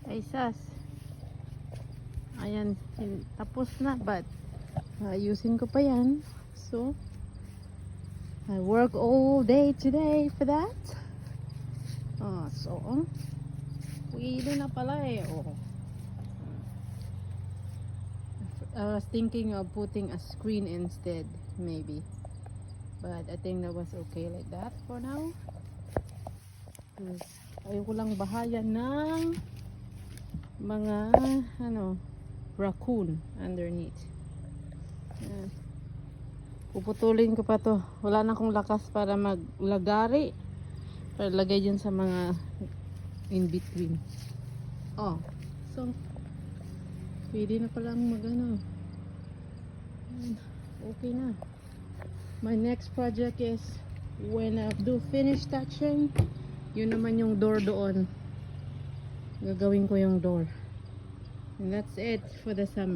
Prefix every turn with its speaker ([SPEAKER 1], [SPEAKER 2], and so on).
[SPEAKER 1] Ay sas. Ayan, tapos na, but ayusin ko pa yan. So I work all day today for that. So pwede na pala eh. I was thinking of putting a screen instead, maybe, but I think that was okay like that for now. Ayoko lang bahayan ng mga raccoon underneath. Puputulin ko pa to. Wala na akong lakas para maglagari, para lagay dyan sa mga in between. So pwede na palang okay na. My next project is when I do finish touching, yun naman yung door doon. Gagawin ko yung door. And that's it for the summer.